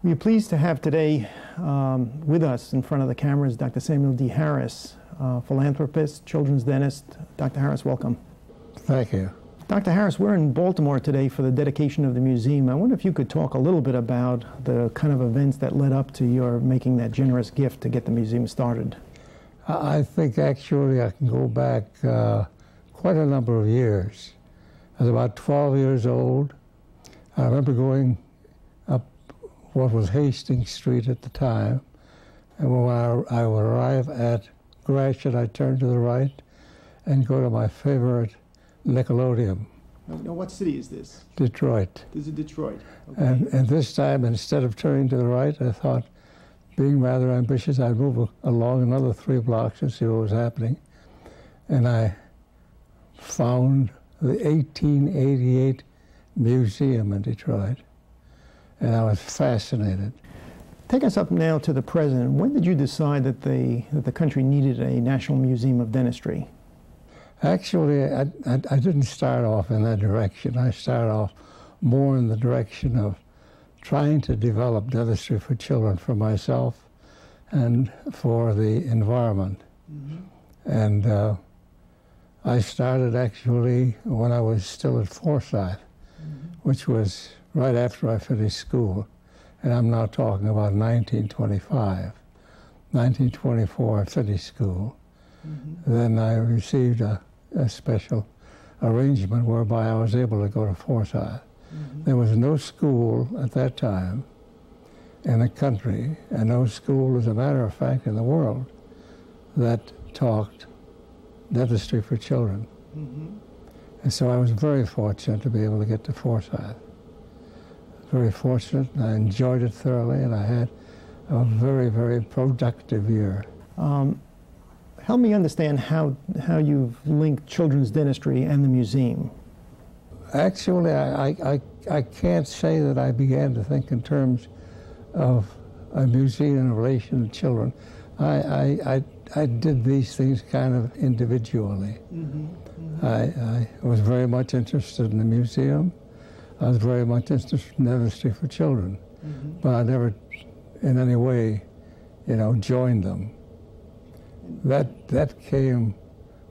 We're pleased to have today with us in front of the cameras Dr. Samuel D. Harris, philanthropist, children's dentist. Dr. Harris, welcome. Thank you. Dr. Harris, we're in Baltimore today for the dedication of the museum. I wonder if you could talk a little bit about the kind of events that led up to your making that generous gift to get the museum started. I think actually I can go back quite a number of years. I was about 12 years old. I remember going up what was Hastings Street at the time, and when I would arrive at Gratiot, I'd turn to the right and go to my favorite Nickelodeon. Now, what city is this? Detroit. This is Detroit. Okay. And this time, instead of turning to the right, I thought, being rather ambitious, I'd move along another 3 blocks and see what was happening. And I found the 1888 museum in Detroit, and I was fascinated. Take us up now to the present. When did you decide that the country needed a National Museum of Dentistry? Actually, I didn't start off in that direction. I started off more in the direction of trying to develop dentistry for children, for myself, and for the environment. Mm-hmm. And I started actually when I was still at Forsyth, mm-hmm. which was right after I finished school. And I'm now talking about 1925. 1924, I finished school. Mm-hmm. Then I received a special arrangement whereby I was able to go to Forsyth. Mm-hmm. There was no school at that time in the country, and no school, as a matter of fact, in the world, that taught dentistry for children. Mm-hmm. And so I was very fortunate to be able to get to Forsyth. Very fortunate, and I enjoyed it thoroughly, and I had a very, very productive year. Help me understand how you've linked children's dentistry and the museum. Actually, I can't say that I began to think in terms of a museum in relation to children. I did these things kind of individually. Mm-hmm. Mm-hmm. I was very much interested in the museum. I was very much interested in dentistry for children, mm-hmm. but I never in any way, joined them. That came,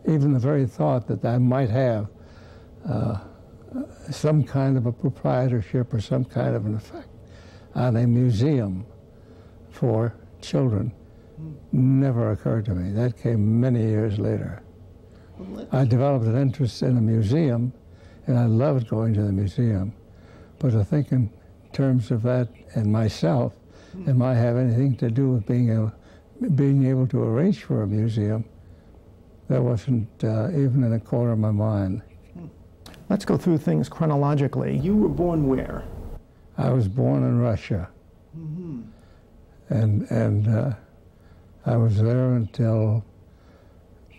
even the very thought that I might have some kind of a proprietorship or some kind of an effect on a museum for children never occurred to me. That came many years later. I developed an interest in a museum, and I loved going to the museum. But to think in terms of that and myself, it might have anything to do with being able to arrange for a museum, that wasn't even in a corner of my mind. Let's go through things chronologically. You were born where? I was born in Russia. Mm-hmm. And I was there until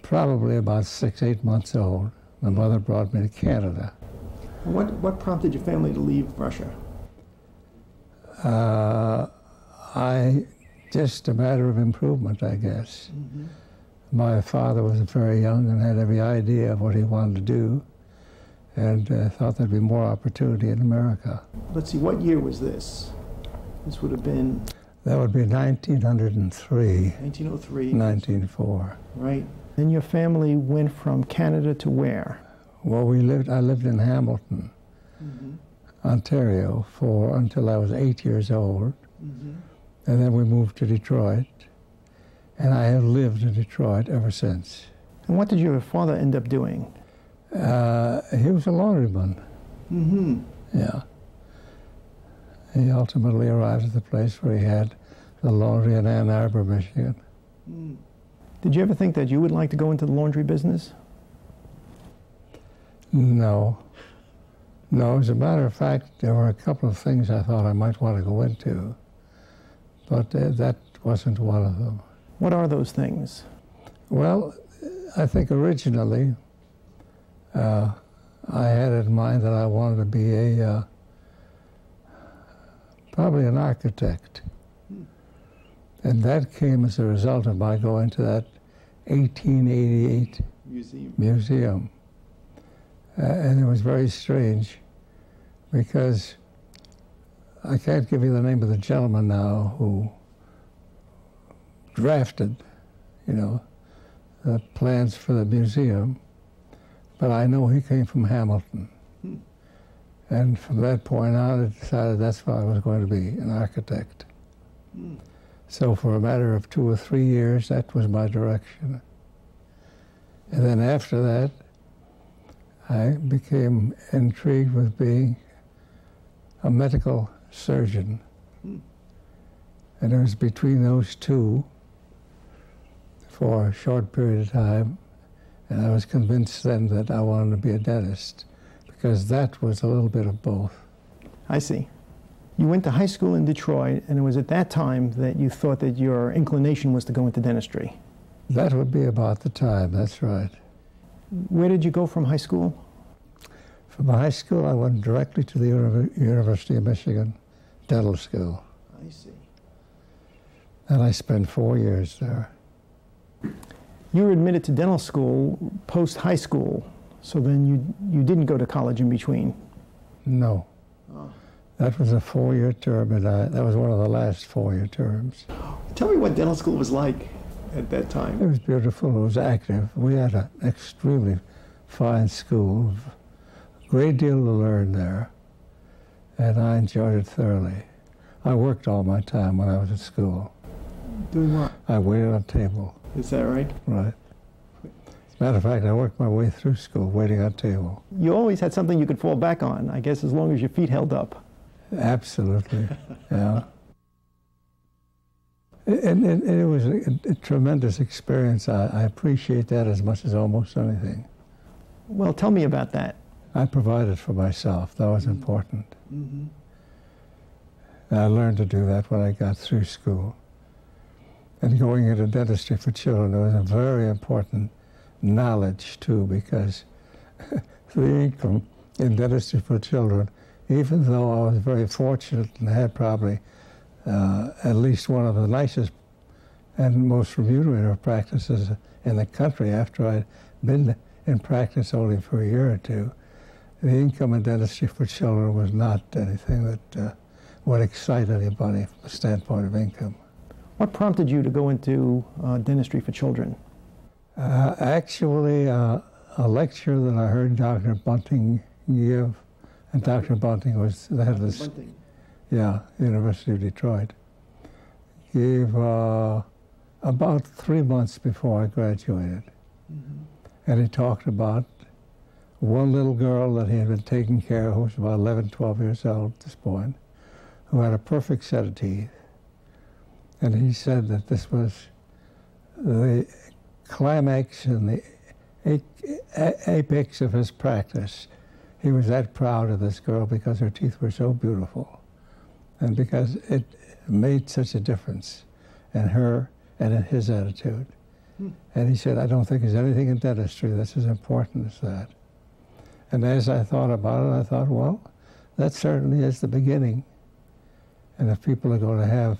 probably about 6-8 months old. My mother brought me to Canada. What prompted your family to leave Russia? Just a matter of improvement, I guess. Mm-hmm. My father was very young and had every idea of what he wanted to do, and thought there'd be more opportunity in America. Let's see, what year was this? This would have been... That would be 1903. 1903. 1904. Right. Then your family went from Canada to where? Well, I lived in Hamilton, mm-hmm. Ontario, until I was 8 years old. Mm-hmm. And then we moved to Detroit, and I have lived in Detroit ever since. And what did your father end up doing? He was a laundryman. Mm-hmm. Yeah. He ultimately arrived at the place where he had the laundry in Ann Arbor, Michigan. Mm. Did you ever think that you would like to go into the laundry business? No. No, as a matter of fact, there were a couple of things I thought I might want to go into, but that wasn't one of them. What are those things? Well, I think originally I had in mind that I wanted to be probably an architect. And that came as a result of my going to that 1888 museum. And it was very strange because I can't give you the name of the gentleman now who drafted, the plans for the museum, but I know he came from Hamilton. And from that point on, I decided that's what I was going to be, an architect. So for a matter of 2 or 3 years, that was my direction. And then after that, I became intrigued with being a medical surgeon. And it was between those two for a short period of time, and I was convinced then that I wanted to be a dentist, because that was a little bit of both. I see. You went to high school in Detroit, and it was at that time that you thought that your inclination was to go into dentistry. That would be about the time, that's right. Where did you go from high school? From high school, I went directly to the University of Michigan Dental School. I see. And I spent 4 years there. You were admitted to dental school post-high school, so then you didn't go to college in between? No. Oh. That was a 4-year term, and that was one of the last 4-year terms. Tell me what dental school was like at that time. It was beautiful. It was active. We had an extremely fine school, a great deal to learn there, and I enjoyed it thoroughly. I worked all my time when I was at school. Doing what? I waited on a table. Is that right? Right. As a matter of fact, I worked my way through school waiting on a table. You always had something you could fall back on, I guess, as long as your feet held up. Absolutely, yeah. And it was a tremendous experience. I appreciate that as much as almost anything. Well, tell me about that. I provided for myself. That was important. Mm-hmm. And I learned to do that when I got through school. And going into dentistry for children, was a very important knowledge, too, because the income in dentistry for children, even though I was very fortunate and had probably at least one of the nicest and most remunerative practices in the country after I'd been in practice only for a year or two, the income in dentistry for children was not anything that would excite anybody from the standpoint of income. What prompted you to go into dentistry for children? Actually, a lecture that I heard Dr. Bunting give, and Dr. Bunting was the head of this, University of Detroit, gave about 3 months before I graduated. Mm-hmm. And he talked about one little girl that he had been taking care of, who was about 11, 12 years old at this point, who had a perfect set of teeth. And he said that this was the climax and the apex of his practice. He was that proud of this girl because her teeth were so beautiful and because it made such a difference in her and in his attitude. And he said, I don't think there's anything in dentistry that's as important as that. And as I thought about it, I thought, well, that certainly is the beginning. And if people are going to have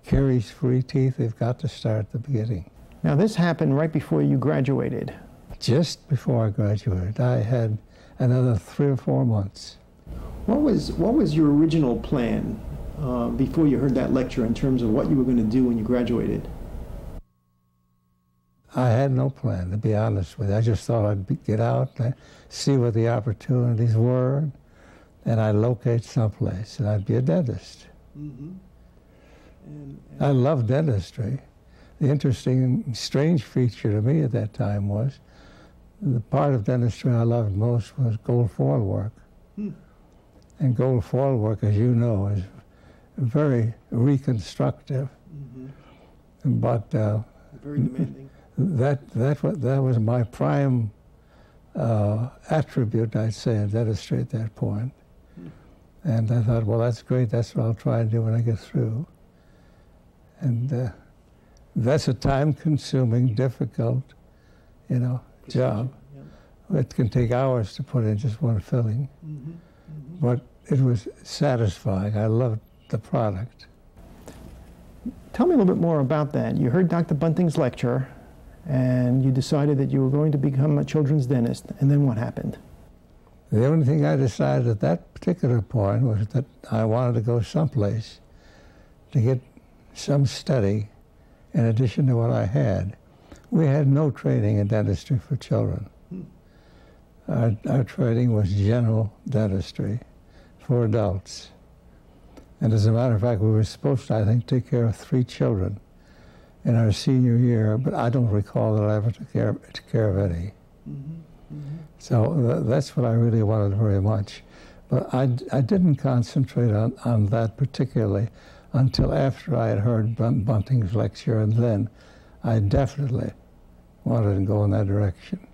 caries-free teeth, they've got to start at the beginning. Now, this happened right before you graduated. Just before I graduated. I had another 3 or 4 months. What was your original plan before you heard that lecture in terms of what you were going to do when you graduated? I had no plan, to be honest with you. I just thought I'd get out and see what the opportunities were, and I'd locate someplace, and I'd be a dentist. Mm-hmm. I loved dentistry. The interesting, strange feature to me at that time was the part of dentistry I loved most was gold foil work. And gold foil work, as you know, is very reconstructive. Mm-hmm. But very demanding. That was my prime attribute, I'd say, in dentistry at that point. And I thought, well, that's great. That's what I'll try and do when I get through. And that's a time-consuming, difficult, job. Yeah. It can take hours to put in just one filling. Mm-hmm. Mm-hmm. But it was satisfying. I loved the product. Tell me a little bit more about that. You heard Dr. Bunting's lecture, and you decided that you were going to become a children's dentist, and then what happened? The only thing I decided at that particular point was that I wanted to go someplace to get some study in addition to what I had. We had no training in dentistry for children. Our training was general dentistry for adults. And as a matter of fact, we were supposed to, I think, take care of 3 children in our senior year, but I don't recall that I ever took care of any. So that's what I really wanted very much. But I didn't concentrate on that particularly until after I had heard Bunting's lecture, and then I definitely wanted to go in that direction.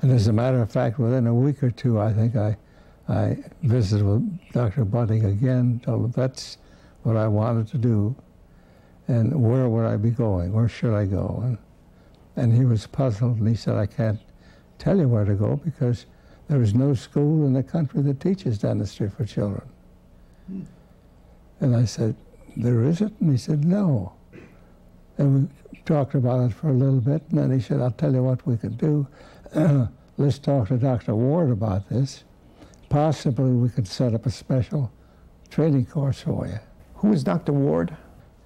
And as a matter of fact, within a week or two, I think I visited with Dr. Bunting again, told him that's what I wanted to do, and where would I be going? Where should I go? And he was puzzled, and he said, I can't tell you where to go because there is no school in the country that teaches dentistry for children. And I said, there isn't? And he said, no. And we talked about it for a little bit, and then he said, I'll tell you what we could do. Let's talk to Dr. Ward about this. Possibly we could set up a special training course for you. Who was Dr. Ward?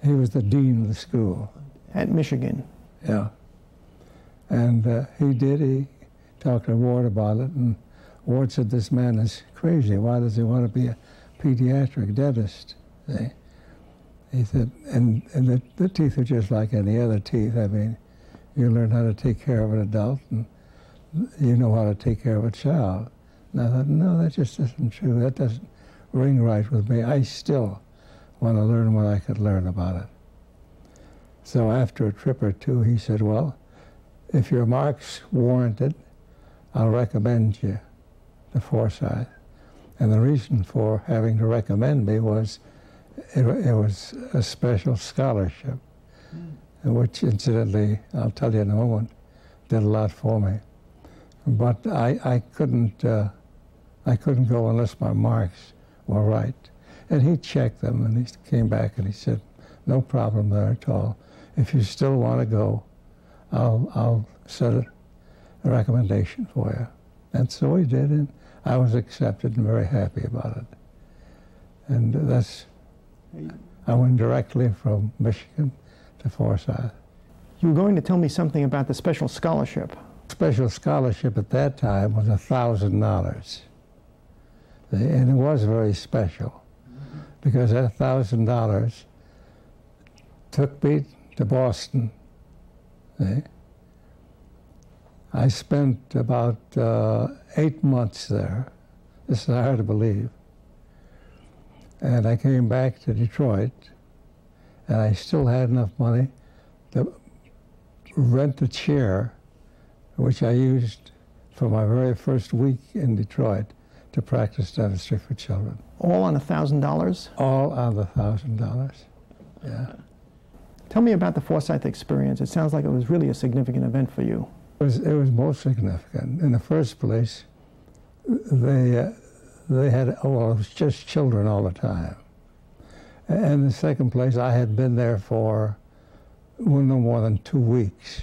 He was the dean of the school. At Michigan? Yeah. And he talked to Ward about it, and Ward said, this man is crazy. Why does he want to be a pediatric dentist? See? He said, and the teeth are just like any other teeth. I mean, you learn how to take care of an adult, and you know how to take care of a child. And I thought, no, that just isn't true. That doesn't ring right with me. I still want to learn what I could learn about it. So after a trip or two, he said, well, if your marks warrant it, I'll recommend you to Forsyth. And the reason for having to recommend me was it was a special scholarship, which incidentally, I'll tell you in a moment, did a lot for me. But I couldn't go unless my marks were right. And he checked them, and he came back and he said, no problem there at all. If you still want to go, I'll set a recommendation for you. And so he did, and I was accepted and very happy about it. And I went directly from Michigan to Forsyth. You were going to tell me something about the special scholarship. Special scholarship at that time was $1,000. And it was very special because that $1,000 took me to Boston. See? I spent about 8 months there. This is hard to believe. And I came back to Detroit, and I still had enough money to rent a chair, which I used for my very first week in Detroit to practice dentistry for children. All on $1,000? All on the $1,000, yeah. Tell me about the Forsyth experience. It sounds like it was really a significant event for you. It was most significant. In the first place, they had, it was just children all the time. And in the second place, I had been there for no more than 2 weeks.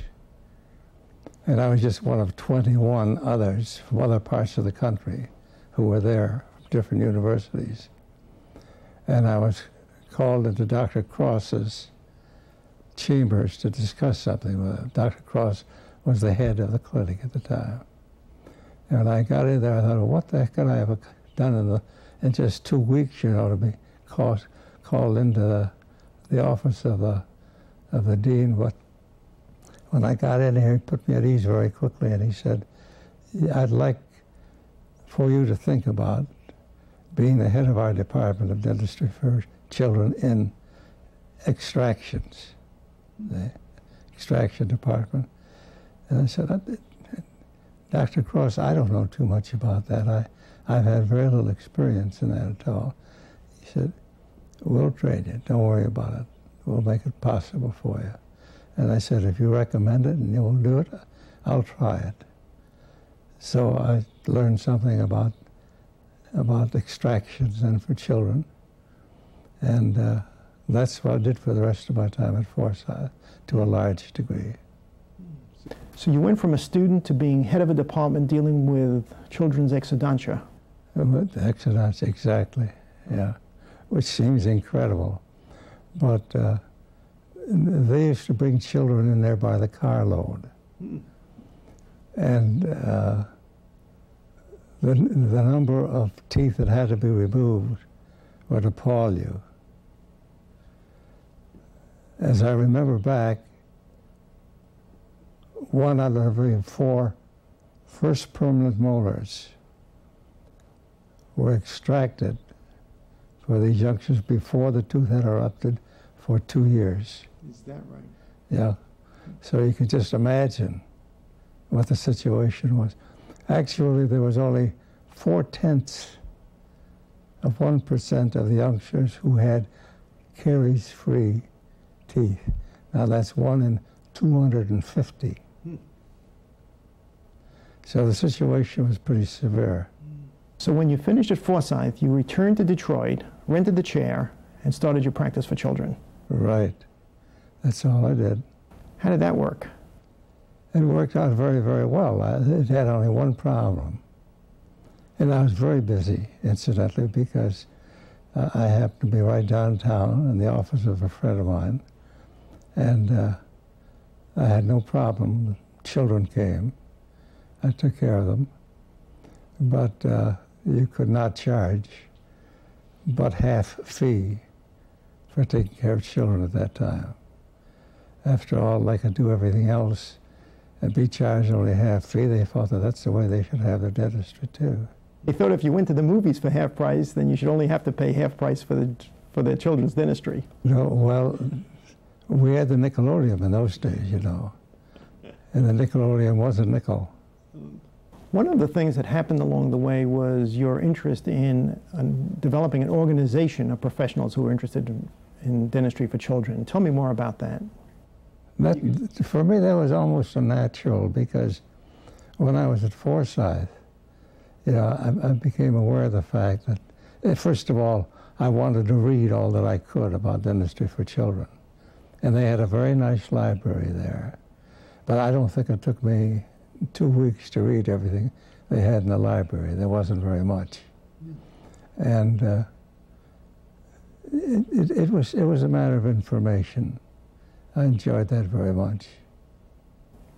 And I was just one of 21 others from other parts of the country who were there from different universities. And I was called into Dr. Cross's chambers to discuss something with him. Dr. Cross was the head of the clinic at the time. And when I got in there, I thought, well, what the heck could I have done in just 2 weeks, you know, to be called into the office of the dean. But when I got in here, he put me at ease very quickly, and he said, I'd like for you to think about being the head of our department of dentistry for children in extractions, the extraction department. And I said, Dr. Cross, I don't know too much about that. I've had very little experience in that at all. He said, we'll train you. Don't worry about it. We'll make it possible for you. And I said, if you recommend it and you'll do it, I'll try it. So I learned something about extractions and for children. And that's what I did for the rest of my time at Forsyth, to a large degree. So you went from a student to being head of a department dealing with children's exodontia. Exodontia, exactly, yeah, which seems incredible. But they used to bring children in there by the carload. And the number of teeth that had to be removed would appall you. As I remember back, 1 out of every 4 first permanent molars were extracted for these youngsters before the tooth had erupted for 2 years. Is that right? Yeah. So you could just imagine what the situation was. Actually, there was only 0.4% of the youngsters who had caries-free teeth. Now that's 1 in 250. So the situation was pretty severe. So when you finished at Forsyth, you returned to Detroit, rented the chair, and started your practice for children. Right. That's all I did. How did that work? It worked out very, very well. It had only one problem. And I was very busy, incidentally, because I happened to be right downtown in the office of a friend of mine. And I had no problem. Children came. I took care of them. But you could not charge but half fee for taking care of children at that time. After all, they could do everything else and be charged only half fee. They thought that that's the way they should have their dentistry too. They thought if you went to the movies for half price, then you should only have to pay half price for the children's dentistry. No, well, we had the Nickelodeon in those days, you know, and the Nickelodeon was a nickel. One of the things that happened along the way was your interest in developing an organization of professionals who were interested in dentistry for children. Tell me more about that. That, for me, that was almost a natural, because when I was at Forsyth, you know, I became aware of the fact that, first of all, I wanted to read all that I could about dentistry for children. And they had a very nice library there. But I don't think it took me 2 weeks to read everything they had in the library. There wasn't very much. And it was a matter of information. I enjoyed that very much.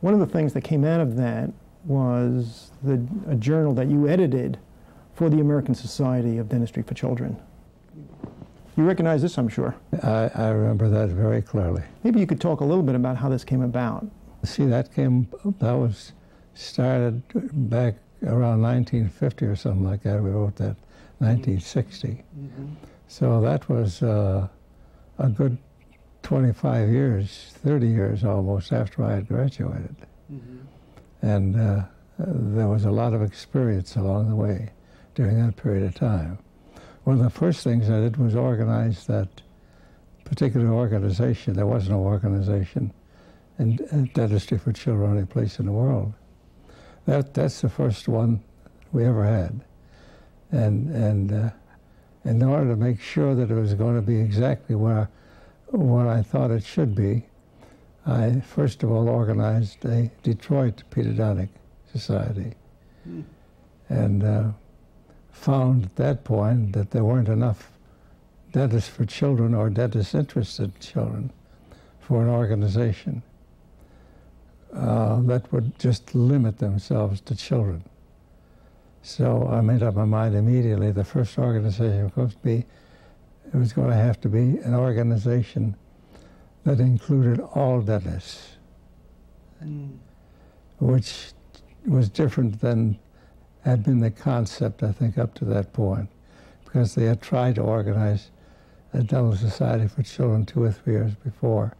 One of the things that came out of that was a journal that you edited for the American Society of Dentistry for Children. You recognize this, I'm sure. I remember that very clearly. Maybe you could talk a little bit about how this came about. See, that was started back around 1950 or something like that. We wrote that 1960. So that was a good 25 years, 30 years almost after I had graduated. And there was a lot of experience along the way during that period of time. One of the first things I did was organize that particular organization. There was no organization in dentistry for children any place in the world. That's the first one we ever had. And in order to make sure that it was going to be exactly what I thought it should be, I first of all organized a Detroit Pedodontic Society. And found at that point that there weren't enough dentists for children or dentists interested in children for an organization that would just limit themselves to children. So I made up my mind immediately. The first organization was going to have to be an organization that included all dentists, which was different than had been the concept, I think, up to that point, because they had tried to organize a dental society for children 2 or 3 years before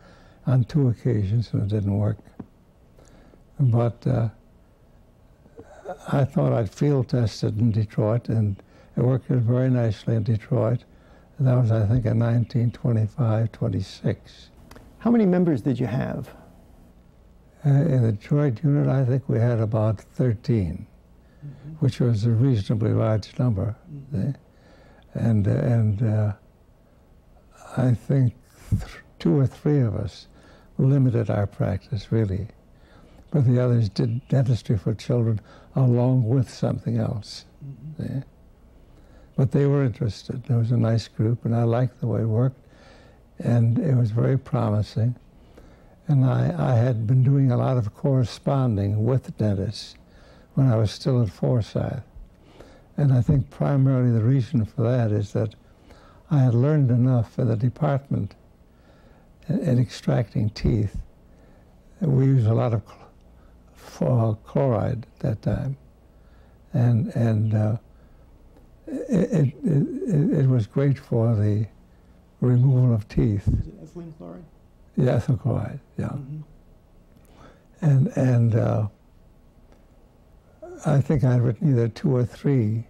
on 2 occasions, and it didn't work. But I thought I'd field tested in Detroit, and it worked very nicely in Detroit. And that was, I think, in 1925, 26. How many members did you have? In the Detroit unit, I think we had about 13, which was a reasonably large number. And I think 2 or 3 of us limited our practice, really. but the others did dentistry for children along with something else. Yeah. But they were interested. There was a nice group, and I liked the way it worked, and it was very promising. And I had been doing a lot of corresponding with dentists when I was still at Forsyth. And I think primarily the reason for that is that I had learned enough in the department in extracting teeth. We used a lot of chloride at that time. And it was great for the removal of teeth. Is it ethylene chloride? Yeah, ethyl chloride, yeah. Mm-hmm. And I think I'd written either 2 or 3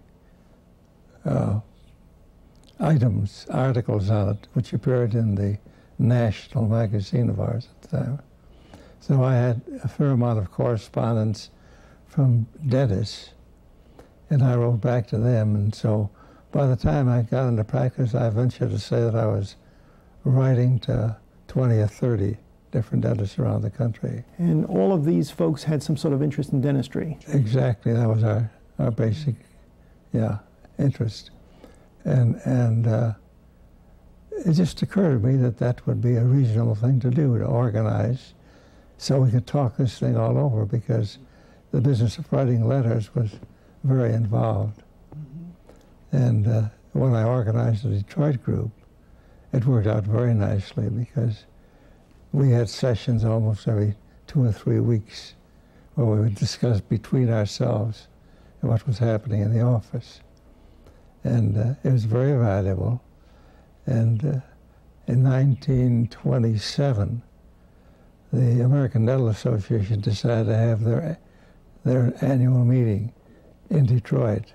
articles on it, which appeared in the national magazine of ours at the time. So I had a fair amount of correspondence from dentists, and I wrote back to them. And so by the time I got into practice, I ventured to say that I was writing to 20 or 30 different dentists around the country. And all of these folks had some sort of interest in dentistry? Exactly, that was our basic, interest. And it just occurred to me that that would be a reasonable thing to do, to organize, so we could talk this thing all over, because the business of writing letters was very involved. And when I organized the Detroit group, it worked out very nicely, because we had sessions almost every 2 or 3 weeks where we would discuss between ourselves what was happening in the office. And it was very valuable. And in 1927, the American Dental Association decided to have their annual meeting in Detroit.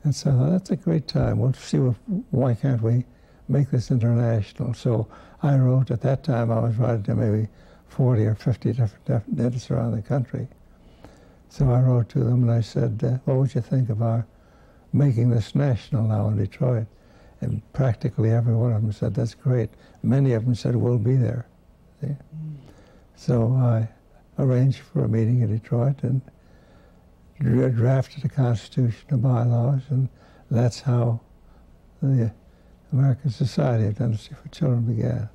And so that's a great time. We'll see why can't we make this international. So I wrote, at that time I was writing to maybe 40 or 50 different dentists around the country. So I wrote to them and I said, what would you think of our making this national now in Detroit? And practically every one of them said, that's great. Many of them said, we'll be there. See? So I arranged for a meeting in Detroit and drafted a constitution of bylaws, and that's how the American Society of Dentistry for Children began.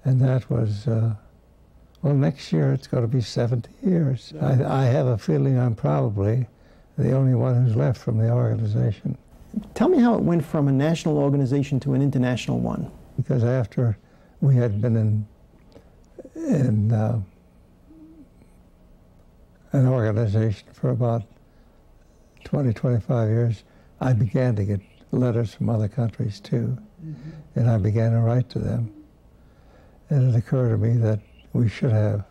And that was, well, next year it's going to be 70 years. I have a feeling I'm probably the only one who's left from the organization. Tell me how it went from a national organization to an international one. Because after we had been in an organization for about 20, 25 years, I began to get letters from other countries too. And I began to write to them. And it occurred to me that we should have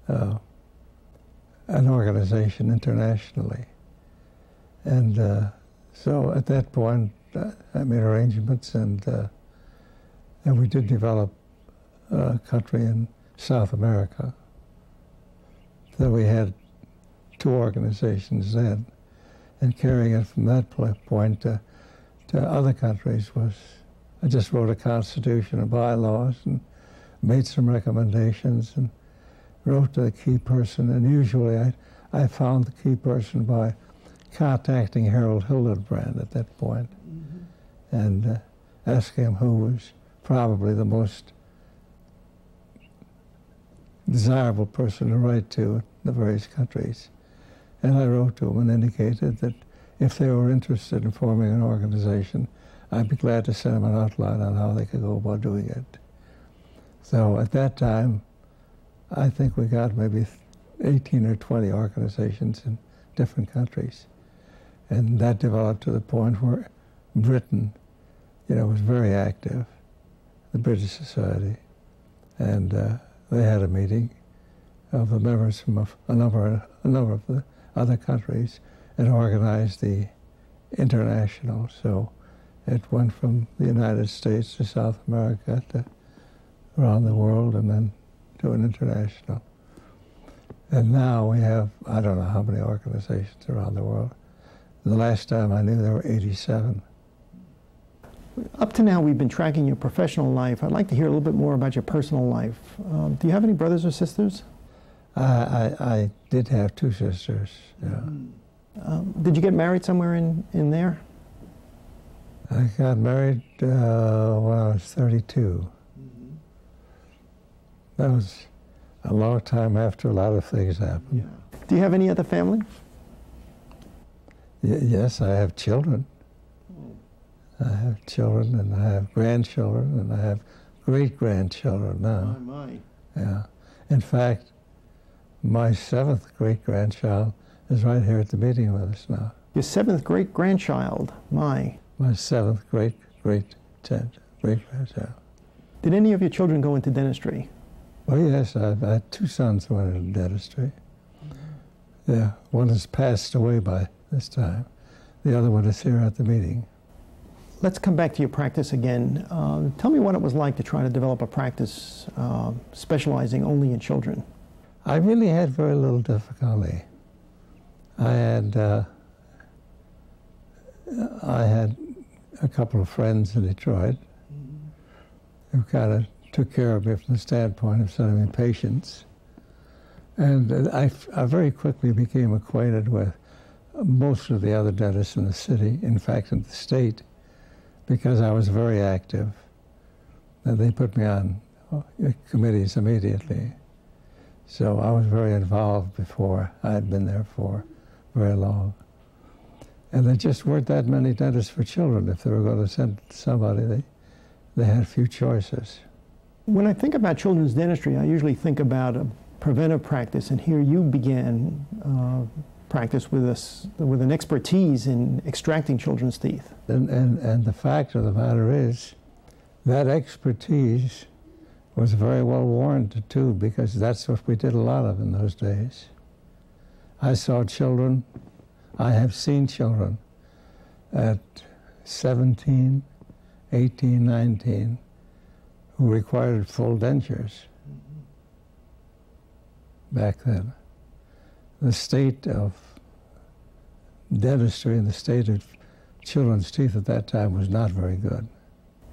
an organization internationally. And so at that point, I made arrangements, and we did develop a country in South America. So we had 2 organizations then, and carrying it from that point to other countries was, I just wrote a constitution of bylaws and made some recommendations and wrote to the key person, and usually I found the key person by contacting Harold Hildebrand at that point, and asking him who was probably the most desirable person to write to in the various countries. And I wrote to him and indicated that if they were interested in forming an organization, I'd be glad to send them an outline on how they could go about doing it. So at that time, I think we got maybe 18 or 20 organizations in different countries. And that developed to the point where Britain, was very active, the British Society. And they had a meeting of the members from a number of the other countries and organized the international. So it went from the United States to South America to around the world, and then to an international. And now we have, I don't know how many organizations around the world. The last time I knew there were 87. Up to now, we've been tracking your professional life. I'd like to hear a little bit more about your personal life. Do you have any brothers or sisters? I did have two sisters, yeah. Did you get married somewhere in there? I got married when I was 32. That was a long time after a lot of things happened. Yeah. Do you have any other family? Yes, I have children. I have children, and I have grandchildren, and I have great-grandchildren now. My. Yeah. In fact, my 7th great-grandchild is right here at the meeting with us now. Your 7th great-grandchild, my. My 7th great-grandchild. Did any of your children go into dentistry? Oh yes, I had 2 sons who went into dentistry. Yeah, one has passed away by this time. The other one is here at the meeting. Let's come back to your practice again. Tell me what it was like to try to develop a practice specializing only in children. I really had very little difficulty. I had a couple of friends in Detroit who kind of took care of me from the standpoint of sending me patients. And I very quickly became acquainted with most of the other dentists in the city, in fact in the state, because I was very active. And they put me on committees immediately. So I was very involved before. I had been there for very long. And there just weren't that many dentists for children. If they were going to send somebody, they had few choices. When I think about children's dentistry, I usually think about a preventive practice, and here you began practice with an expertise in extracting children's teeth. And the fact of the matter is, that expertise was very well warranted too, because that's what we did a lot of in those days. I saw children, I have seen children at 17, 18, 19, who required full dentures back then. The state of dentistry and the state of children's teeth at that time was not very good.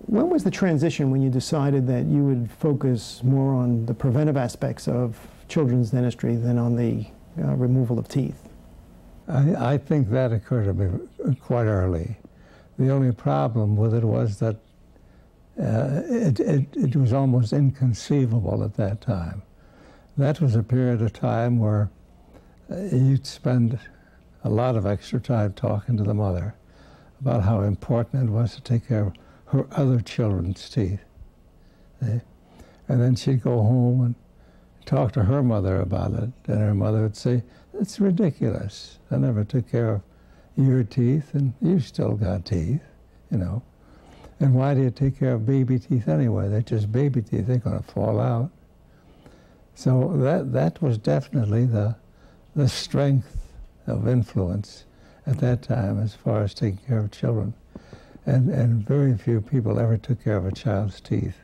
When was the transition when you decided that you would focus more on the preventive aspects of children's dentistry than on the removal of teeth? I think that occurred to me quite early. The only problem with it was that it was almost inconceivable at that time. That was a period of time where you'd spend a lot of extra time talking to the mother about how important it was to take care of her other children's teeth. And then she'd go home and talk to her mother about it, and her mother would say, "It's ridiculous. I never took care of your teeth, and you still got teeth, you know. And why do you take care of baby teeth anyway? They're just baby teeth. They're going to fall out." So that was definitely the strength of influence at that time as far as taking care of children. And very few people ever took care of a child's teeth.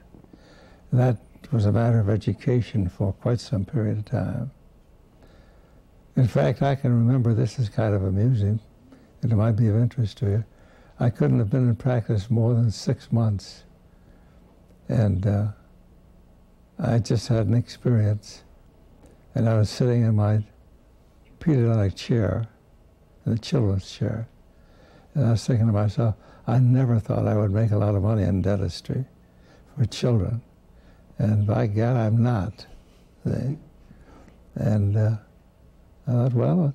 That was a matter of education for quite some period of time. In fact, I can remember, this is kind of amusing, and it might be of interest to you. I couldn't have been in practice more than 6 months. And I just had an experience, and I was sitting in my pedontic chair, in the children's chair, and I was thinking to myself, I never thought I would make a lot of money in dentistry for children, and by God, I'm not. See? And I thought, well,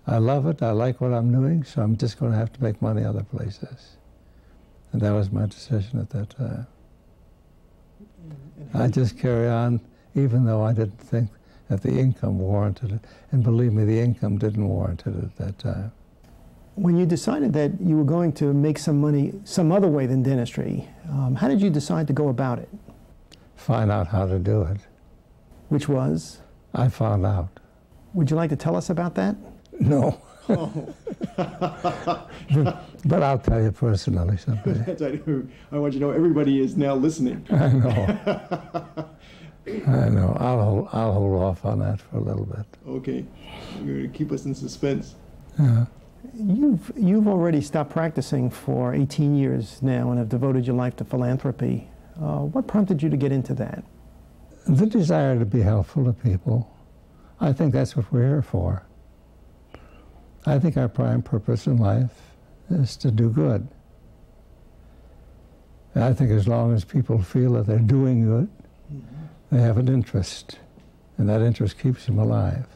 I love it, I like what I'm doing, so I'm just going to have to make money other places. And that was my decision at that time. I just carry on, even though I didn't think that the income warranted it. And believe me, the income didn't warrant it at that time. When you decided that you were going to make some money some other way than dentistry, how did you decide to go about it? Find out how to do it. Which was? I found out. Would you like to tell us about that? No. Oh. But I'll tell you personally someday. I want you to know everybody is now listening. I know. I know. I'll hold off on that for a little bit. Okay. You're going to keep us in suspense. Yeah. You've already stopped practicing for 18 years now and have devoted your life to philanthropy. What prompted you to get into that? The desire to be helpful to people. I think that's what we're here for. I think our prime purpose in life is to do good. And I think as long as people feel that they're doing good, they have an interest, and that interest keeps them alive.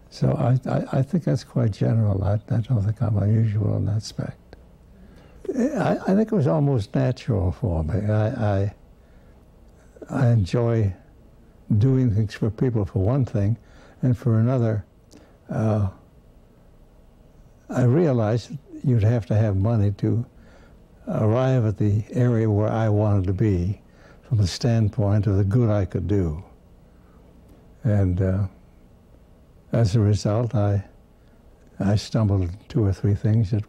So I think that's quite general. I don't think I'm unusual in that aspect. I think it was almost natural for me. I enjoy doing things for people, for one thing, and for another, I realized you'd have to have money to arrive at the area where I wanted to be from the standpoint of the good I could do. And as a result, I stumbled into 2 or 3 things that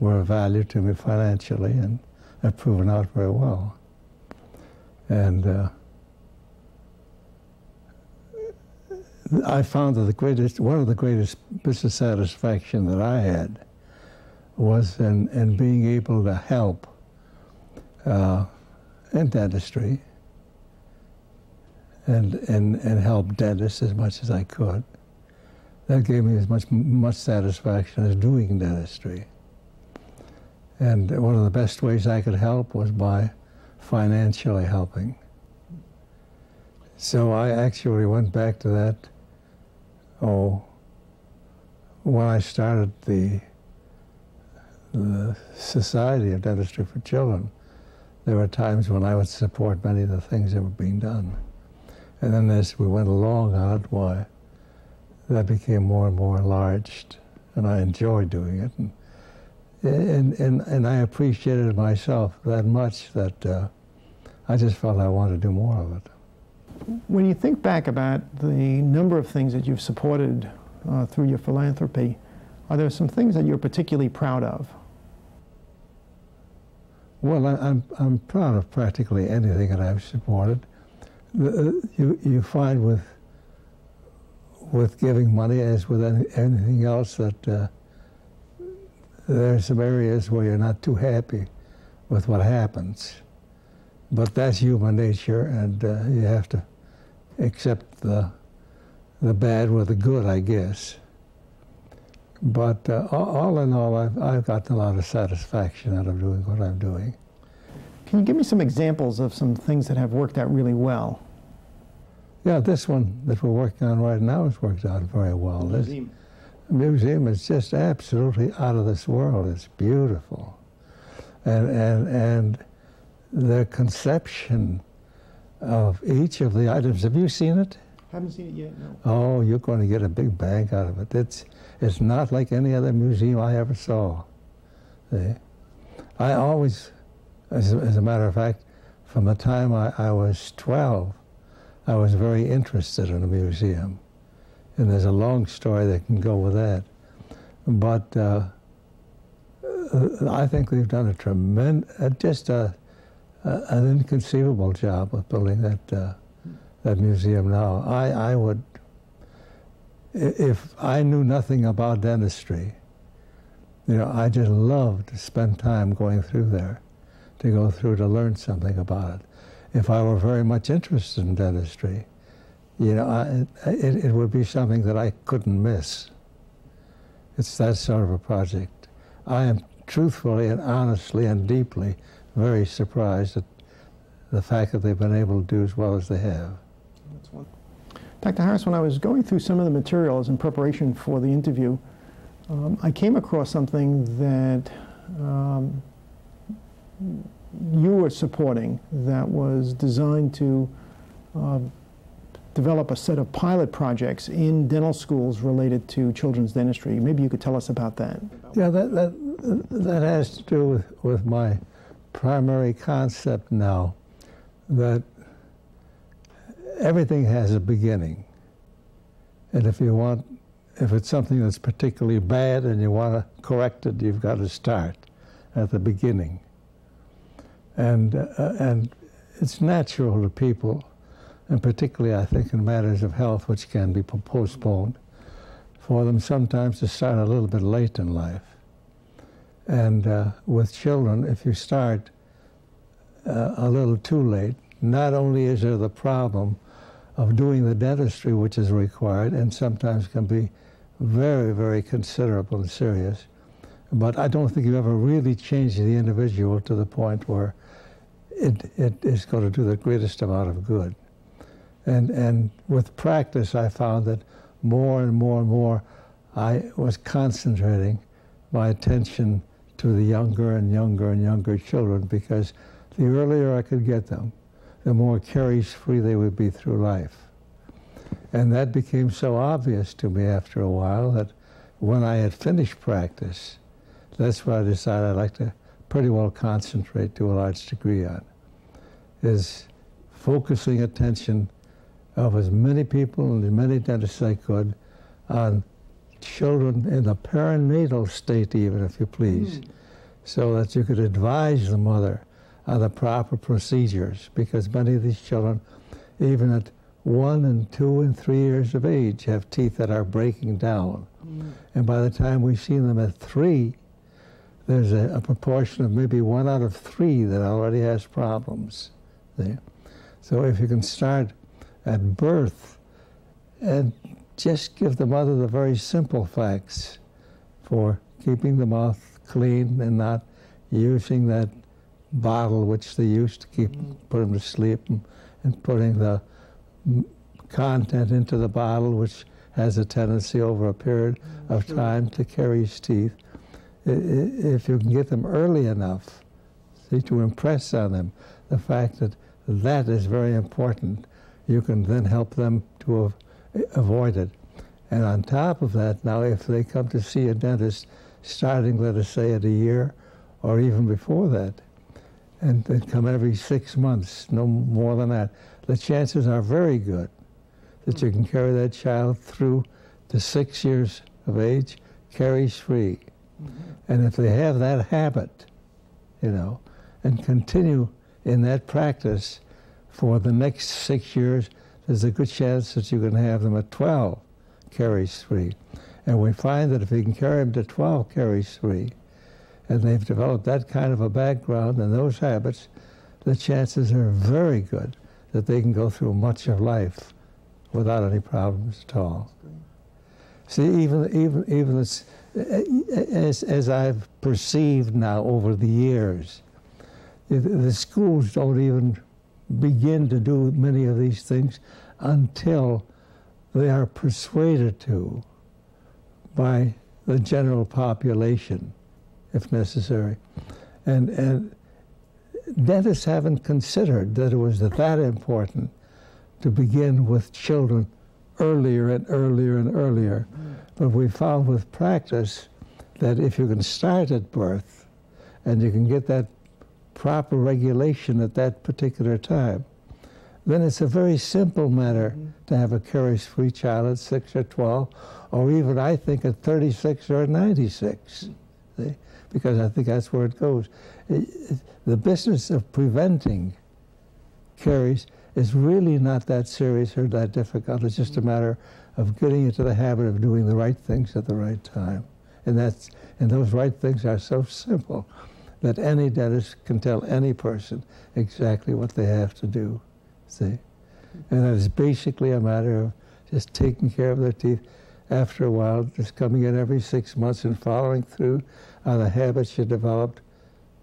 were of value to me financially and have proven out very well. And I found that one of the greatest business satisfaction that I had was in being able to help in dentistry and help dentists as much as I could. That gave me as much satisfaction as doing dentistry. And one of the best ways I could help was by financially helping. So I actually went back to that, when I started the Society of Dentistry for Children. There were times when I would support many of the things that were being done. And then as we went along on it, why, that became more and more enlarged, and I enjoyed doing it. And I appreciated myself that much that I just felt I wanted to do more of it. When you think back about the number of things that you've supported through your philanthropy, are there some things that you're particularly proud of? Well, I'm proud of practically anything that I've supported. You find with giving money, as with anything else, that there are some areas where you're not too happy with what happens. But that's human nature, and you have to accept the bad with the good, I guess. But all in all, I've gotten a lot of satisfaction out of doing what I'm doing. Can you give me some examples of some things that have worked out really well? Yeah, this one that we're working on right now has worked out very well. The museum is just absolutely out of this world. It's beautiful. And the conception of each of the items, have you seen it? Haven't seen it yet, no. Oh, you're going to get a big bang out of it. It's not like any other museum I ever saw. See? I always, as a matter of fact, from the time I was 12, I was very interested in a museum. And there's a long story that can go with that. But I think we've done a tremendous, an inconceivable job of building that museum now. I would, if I knew nothing about dentistry, I just love to spend time going through there, to learn something about it. If I were very much interested in dentistry, it would be something that I couldn't miss. It's that sort of a project. I am truthfully and honestly and deeply very surprised at the fact that they've been able to do as well as they have. Dr. Harris, when I was going through some of the materials in preparation for the interview, I came across something that you were supporting that was designed to develop a set of pilot projects in dental schools related to children's dentistry. Maybe you could tell us about that. Yeah, that has to do with my primary concept now, that everything has a beginning. And if it's something that's particularly bad and you want to correct it, you've got to start at the beginning. And it's natural to people, and particularly I think in matters of health which can be postponed, for them sometimes to start a little bit late in life. And with children, if you start a little too late, not only is there the problem of doing the dentistry which is required, and sometimes can be very, very considerable and serious. But I don't think you ever really change the individual to the point where it is going to do the greatest amount of good. And with practice, I found that more and more and more I was concentrating my attention to the younger and younger and younger children, because the earlier I could get them, the more caries-free they would be through life. And that became so obvious to me after a while that when I had finished practice, that's what I decided I'd like to pretty well concentrate to a large degree on, is focusing attention of as many people and as many dentists as I could on children in the perinatal state, even, if you please, so that you could advise the mother on the proper procedures, because many of these children, even at 1 and 2 and 3 years of age, have teeth that are breaking down. And by the time we see them at 3, there's a proportion of maybe 1 out of 3 that already has problems. See? So if you can start at birth and just give the mother the very simple facts for keeping the mouth clean and not using that bottle which they used to put them to sleep, and putting the content into the bottle which has a tendency over a period of time to caries teeth. If you can get them early enough, see, to impress on them the fact that that is very important, you can then help them to avoid it. And on top of that, now if they come to see a dentist starting, let us say, at a year or even before that, and they come every 6 months, no more than that, the chances are very good that you can carry that child through to 6 years of age, caries-free. And if they have that habit, you know, and continue in that practice for the next 6 years, there's a good chance that you can have them at 12 caries-free. And we find that if you can carry them to 12 caries-free, and they've developed that kind of a background and those habits, the chances are very good that they can go through much of life without any problems at all. See, even as I've perceived now over the years, the schools don't even begin to do many of these things until they are persuaded to by the general population, if necessary. And dentists haven't considered that it was that important to begin with children earlier and earlier and earlier. But we found with practice that if you can start at birth and you can get that proper regulation at that particular time, then it's a very simple matter to have a caries-free child at 6 or 12, or even, I think, at 36 or 96. See? Because I think that's where it goes. The business of preventing caries is really not that serious or that difficult. It's just a matter of getting into the habit of doing the right things at the right time. And those right things are so simple that any dentist can tell any person exactly what they have to do. See? And it's basically a matter of just taking care of their teeth. After a while, just coming in every 6 months and following through on the habits you developed,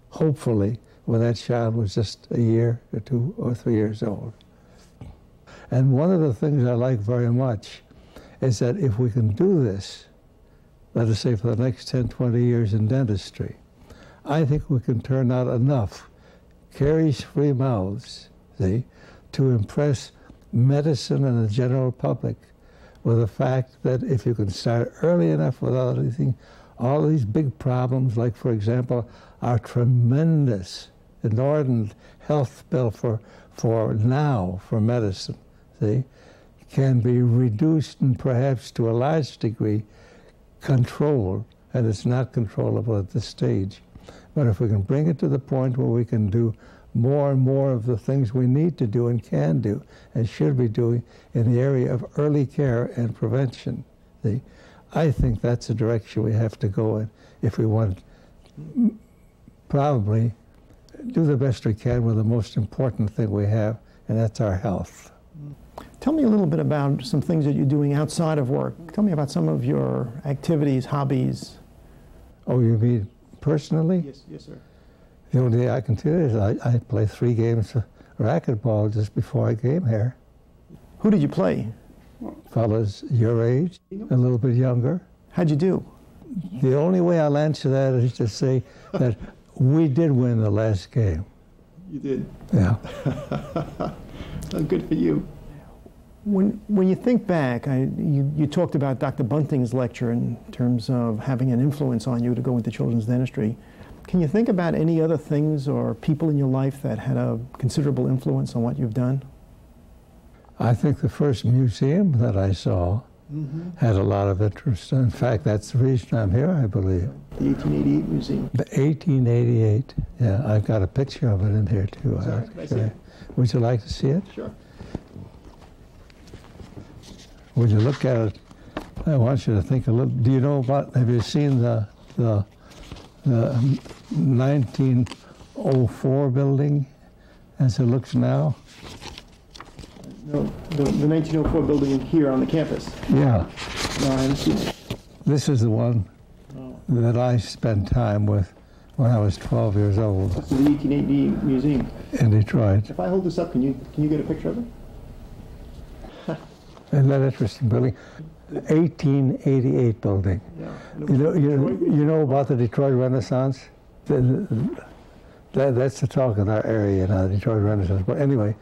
hopefully, when that child was just a year or 2 or 3 years old. And one of the things I like very much is that if we can do this, let us say for the next 10, 20 years in dentistry, I think we can turn out enough caries-free mouths, see, to impress medicine and the general public with the fact that if you can start early enough without anything, all these big problems, like, for example, our tremendous, inordinate health bill for medicine, see, can be reduced and perhaps to a large degree controlled, and it's not controllable at this stage. But if we can bring it to the point where we can do more and more of the things we need to do and can do and should be doing in the area of early care and prevention, see, I think that's the direction we have to go in if we want to probably do the best we can with the most important thing we have, and that's our health. Tell me a little bit about some things that you're doing outside of work. Tell me about some of your activities, hobbies. Oh, you mean personally? Yes, sir. The only thing I can tell you is I play 3 games of racquetball just before I came here. Who did you play? Fellas your age, a little bit younger. How'd you do? The only way I'll answer that is to say that we did win the last game. You did? Yeah. Oh, good for you. When you think back, you talked about Dr. Bunting's lecture in terms of having an influence on you to go into children's dentistry. Can you think about any other things or people in your life that had a considerable influence on what you've done? I think the first museum that I saw had a lot of interest. In fact, that's the reason I'm here, I believe. The 1888 museum. The 1888, yeah, I've got a picture of it in here too. Sorry, can I see it? Would you like to see it? Sure. Would you look at it? I want you to think a little. Do you know about? Have you seen the 1904 building as it looks now? No, the 1904 building here on the campus. Yeah. No, I haven't seen it. This is the one that I spent time with when I was 12 years old. This is the 1888 museum. In Detroit. If I hold this up, can you get a picture of it? Isn't that interesting building? 1888 building. Yeah. You know about the Detroit Renaissance? That's the talk in our area now, the Detroit Renaissance. But anyway,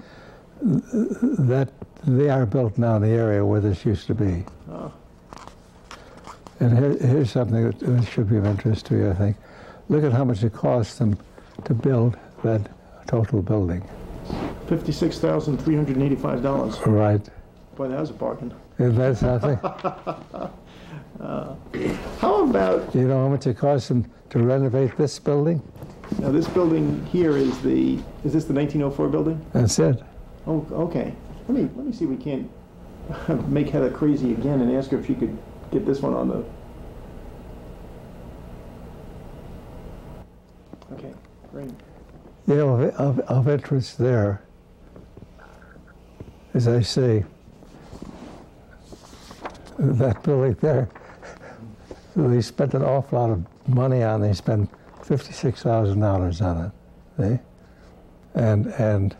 that they are built now in the area where this used to be. Oh. And here's something that should be of interest to you, I think. Look at how much it cost them to build that total building. $56,385. Right. Boy, that was a bargain. Isn't that something? How about... You know how much it cost them to renovate this building? Now, this building here is this the 1904 building? That's it. Oh, okay. Let me see if we can't make Heather crazy again and ask her if she could get this one on the... Okay, great. You know, of interest there, as I say, that building there, they spent an awful lot of money on. They spent $56,000 on it. See? And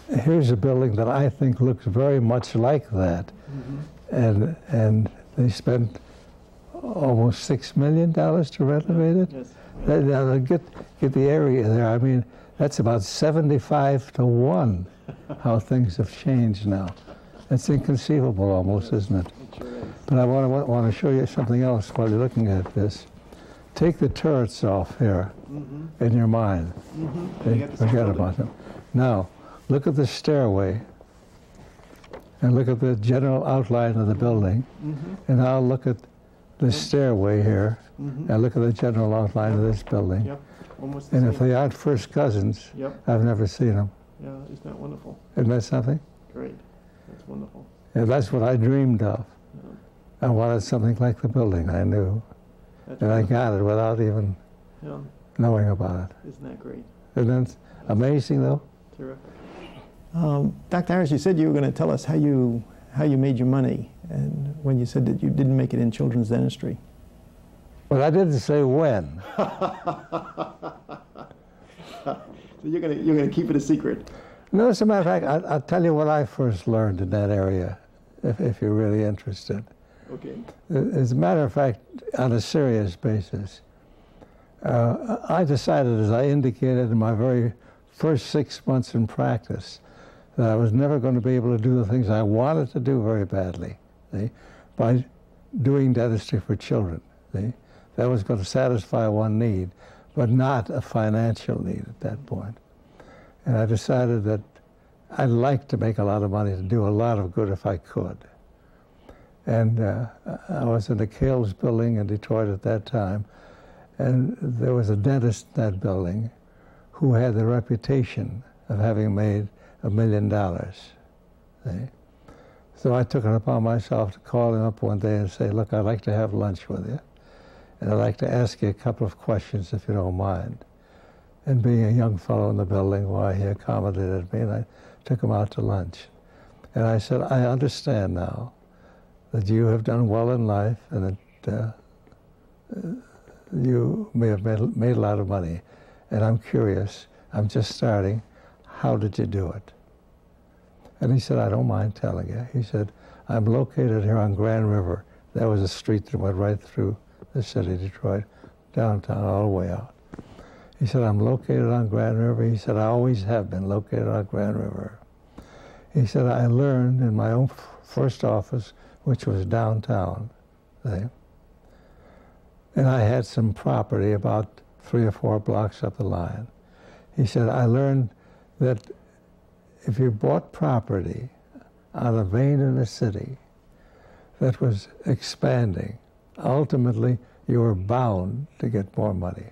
here's a building that I think looks very much like that. And they spent almost $6 million to renovate it. Yes. Now, get the area there. I mean, that's about 75 to 1 how things have changed now. It's inconceivable almost, isn't it? It sure is. But I want to show you something else while you're looking at this. Take the turrets off here in your mind. Forget about them. Now, look at the stairway and look at the general outline of the building. And now look at the stairway here and look at the general outline of this building. Yep. Almost the And same. if they aren't first cousins, Yep. I've never seen them. Yeah, isn't that wonderful? Isn't that something? Great. That's wonderful. And that's what I dreamed of. Yeah. I wanted something like the building I knew. That's And I wonderful. got it without even Yeah. knowing about it. Isn't that great? Isn't that amazing, though? Terrific. Dr. Harris, you said you were going to tell us how you made your money, and when you said that you didn't make it in children's dentistry. But I didn't say when. So you're gonna keep it a secret. No, as a matter of fact, I'll tell you what I first learned in that area, if you're really interested. Okay. As a matter of fact, on a serious basis, I decided, as I indicated in my very first 6 months in practice, that I was never going to be able to do the things I wanted to do very badly, see, by doing dentistry for children. See? That was going to satisfy one need, but not a financial need at that point. And I decided that I'd like to make a lot of money to do a lot of good if I could. And I was in the Kales building in Detroit at that time, and there was a dentist in that building who had the reputation of having made $1 million. See? So I took it upon myself to call him up one day and say, look, I'd like to have lunch with you, and I'd like to ask you a couple of questions if you don't mind. And being a young fellow in the building, why, he accommodated me, and I took him out to lunch. And I said, I understand now that you have done well in life and that you may have made a lot of money. And I'm curious, I'm just starting, how did you do it? And he said, I don't mind telling you. He said, I'm located here on Grand River. That was a street that went right through the city of Detroit, downtown, all the way out. He said, I'm located on Grand River. He said, I always have been located on Grand River. He said, I learned in my own first office, which was downtown, and I had some property about 3 or 4 blocks up the line. He said, I learned that if you bought property on a vein in a city that was expanding, ultimately you were bound to get more money.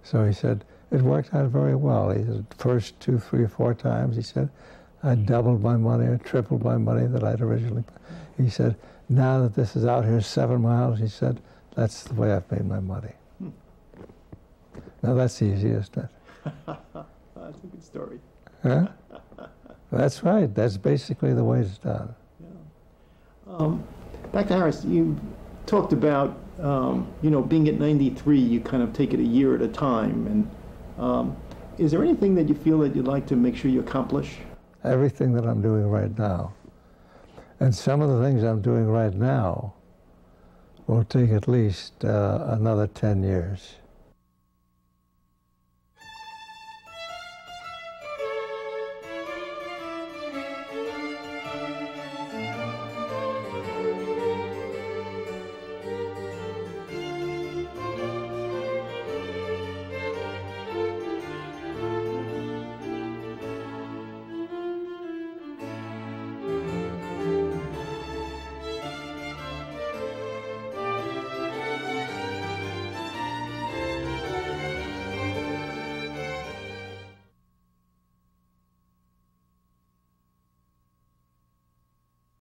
So he said, it worked out very well. He said, first 2, 3, 4 times, he said, I doubled my money or tripled my money that I'd originally. He said, now that this is out here 7 miles, he said, that's the way I've made my money. Now that's easy, isn't it? That's a good story. Huh? That's right. That's basically the way it's done. Yeah. Dr. Harris, you talked about, being at 93, you kind of take it a year at a time. And is there anything that you feel that you'd like to make sure you accomplish? Everything that I'm doing right now. And some of the things I'm doing right now will take at least another 10 years.